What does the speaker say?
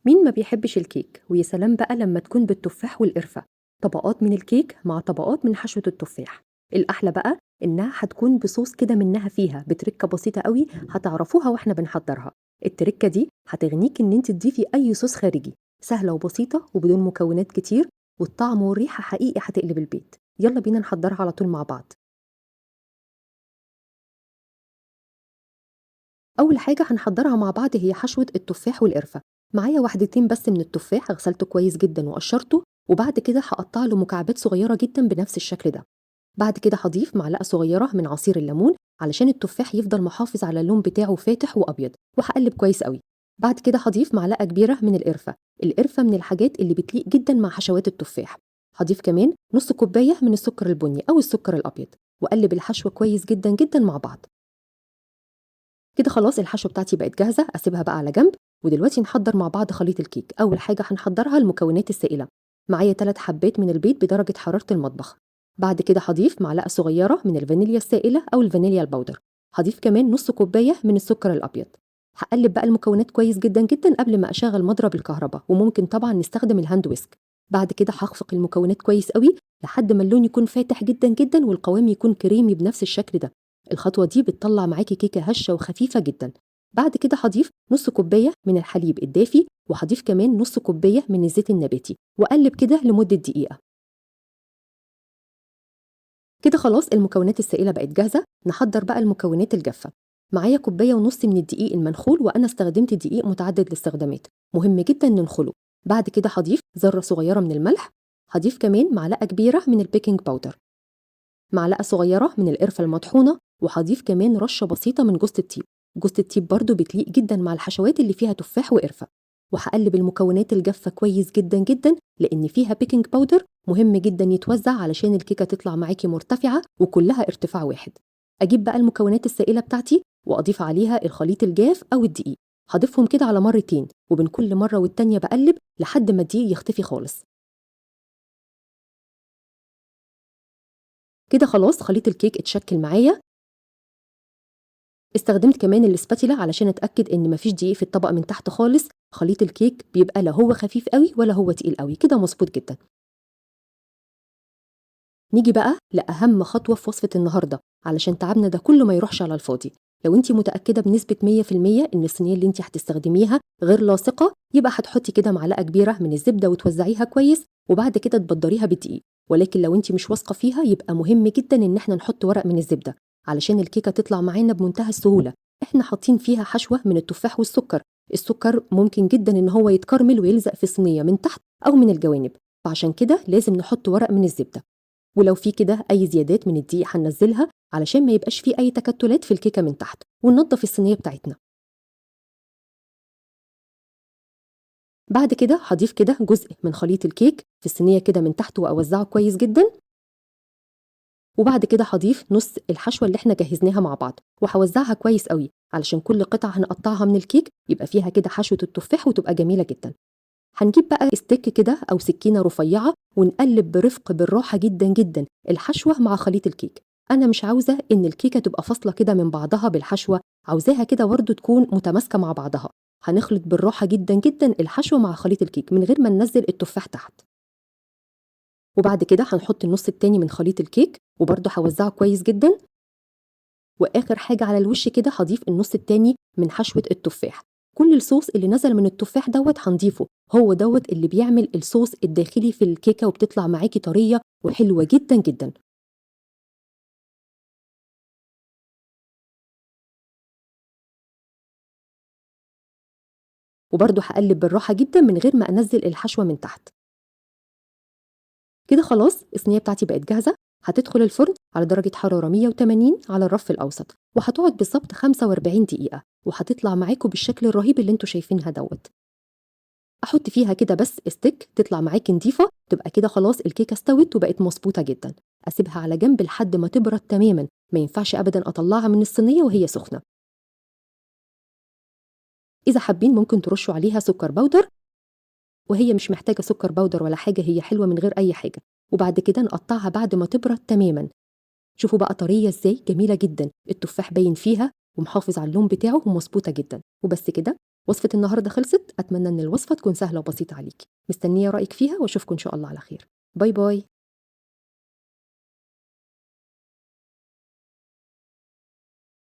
مين ما بيحبش الكيك؟ ويا سلام بقى لما تكون بالتفاح والقرفة. طبقات من الكيك مع طبقات من حشوة التفاح. الأحلى بقى إنها هتكون بصوص كده منها فيها بتركة بسيطة قوي هتعرفوها واحنا بنحضرها. التركة دي هتغنيك إن انت تضيفي أي صوص خارجي. سهلة وبسيطة وبدون مكونات كتير، والطعم والريحة حقيقي هتقلب البيت. يلا بينا نحضرها على طول مع بعض. أول حاجة هنحضرها مع بعض هي حشوة التفاح والقرفة. معايا واحدتين بس من التفاح غسلته كويس جدا وقشرته، وبعد كده هقطع له مكعبات صغيرة جدا بنفس الشكل ده. بعد كده هضيف معلقة صغيرة من عصير الليمون علشان التفاح يفضل محافظ على اللون بتاعه فاتح وأبيض، وهقلب كويس قوي. بعد كده هضيف معلقة كبيرة من القرفة. القرفة من الحاجات اللي بتليق جدا مع حشوات التفاح. هضيف كمان نص كوباية من السكر البني أو السكر الأبيض، وأقلب الحشوة كويس جدا جدا مع بعض. كده خلاص الحشوة بتاعتي بقت جاهزة، أسيبها بقى على جنب. ودلوقتي نحضر مع بعض خليط الكيك. أول حاجة هنحضرها المكونات السائلة. معايا 3 حبات من البيض بدرجة حرارة المطبخ. بعد كده هضيف معلقة صغيرة من الفانيليا السائلة أو الفانيليا البودر. هضيف كمان نص كوباية من السكر الأبيض. هقلب بقى المكونات كويس جدا جدا قبل ما أشغل مضرب الكهرباء، وممكن طبعا نستخدم الهاند ويسك. بعد كده هخفق المكونات كويس قوي لحد ما اللون يكون فاتح جدا جدا والقوام يكون كريمي بنفس الشكل ده. الخطوة دي بتطلع معاكي كيكة هشة وخفيفة جدا. بعد كده هضيف نص كوباية من الحليب الدافي، وهضيف كمان نص كوباية من الزيت النباتي، وأقلب كده لمدة دقيقة. كده خلاص المكونات السائلة بقت جاهزة. نحضر بقى المكونات الجافة. معايا كوباية ونص من الدقيق المنخول، وأنا استخدمت دقيق متعدد الاستخدامات، مهم جدا ننخله. بعد كده هضيف ذرة صغيرة من الملح. هضيف كمان معلقة كبيرة من البيكنج باودر، معلقة صغيرة من القرفة المطحونة، وهضيف كمان رشة بسيطة من جوز الطيب. جوز الطيب برضو بتليق جدا مع الحشوات اللي فيها تفاح وقرفة. وهقلب المكونات الجافة كويس جدا جدا لأن فيها بيكنج باودر، مهم جدا يتوزع علشان الكيكة تطلع معاكي مرتفعة وكلها ارتفاع واحد. أجيب بقى المكونات السائلة بتاعتي وأضيف عليها الخليط الجاف أو الدقيق. هضيفهم كده على مرتين، وبين كل مرة والتانية بقلب لحد ما الدقيق يختفي خالص. كده خلاص خليط الكيك اتشكل معايا. استخدمت كمان الاسباتيلا علشان اتاكد ان مفيش دقيق في الطبق من تحت خالص. خليط الكيك بيبقى لا هو خفيف قوي ولا هو تقيل قوي، كده مظبوط جدا. نيجي بقى لاهم خطوه في وصفه النهارده علشان تعبنا ده كله ما يروحش على الفاضي. لو انت متاكده بنسبه 100% ان الصينيه اللي انت هتستخدميها غير لاصقه، يبقى هتحطي كده معلقه كبيره من الزبده وتوزعيها كويس، وبعد كده تبدريها بالدقيق. ولكن لو انت مش واثقه فيها يبقى مهم جدا ان احنا نحط ورق من الزبده علشان الكيكه تطلع معانا بمنتهى السهوله. احنا حاطين فيها حشوه من التفاح والسكر. السكر ممكن جدا ان هو يتكرمل ويلزق في الصينيه من تحت او من الجوانب، فعشان كده لازم نحط ورق من الزبده. ولو في كده اي زيادات من الدقيق هننزلها علشان ما يبقاش في اي تكتلات في الكيكه من تحت، وننضف الصينيه بتاعتنا. بعد كده هضيف كده جزء من خليط الكيك في الصينيه كده من تحت واوزعه كويس جدا. وبعد كده هضيف نص الحشوه اللي احنا جهزناها مع بعض، وهوزعها كويس قوي علشان كل قطعه هنقطعها من الكيك يبقى فيها كده حشوه التفاح وتبقى جميله جدا. هنجيب بقى ستيك كده او سكينه رفيعه ونقلب برفق بالراحه جدا جدا الحشوه مع خليط الكيك. انا مش عاوزه ان الكيكه تبقى فاصله كده من بعضها بالحشوه، عاوزاها كده برضو تكون متماسكه مع بعضها. هنخلط بالراحه جدا جدا الحشوه مع خليط الكيك من غير ما ننزل التفاح تحت. وبعد كده هنحط النص التاني من خليط الكيك وبرضو هوزعه كويس جدا. واخر حاجه على الوش كده هضيف النص التاني من حشوه التفاح. كل الصوص اللي نزل من التفاح دوت هنضيفه، هو دوت اللي بيعمل الصوص الداخلي في الكيكه وبتطلع معاكي طريه وحلوه جدا جدا. وبرده هقلب بالراحه جدا من غير ما انزل الحشوه من تحت. كده خلاص الصينيه بتاعتي بقت جاهزه. هتدخل الفرن على درجه حراره 180 على الرف الاوسط، وهتقعد بالظبط 45 دقيقه، وهتطلع معاكم بالشكل الرهيب اللي انتوا شايفينها دوت. احط فيها كده بس استيك تطلع معاكي نضيفه، تبقى كده خلاص الكيكه استوت وبقت مظبوطه جدا. اسيبها على جنب لحد ما تبرد تماما، ما ينفعش ابدا اطلعها من الصينيه وهي سخنه. اذا حابين ممكن ترشوا عليها سكر بودر، وهي مش محتاجه سكر بودر ولا حاجه، هي حلوه من غير اي حاجه. وبعد كده نقطعها بعد ما تبرد تماما. شوفوا بقى طريه ازاي، جميله جدا، التفاح باين فيها ومحافظ على اللون بتاعه ومظبوطه جدا. وبس كده، وصفة النهاردة خلصت، أتمنى إن الوصفة تكون سهلة وبسيطة عليكِ، مستنية رأيِك فيها وأشوفكم إن شاء الله على خير. باي باي.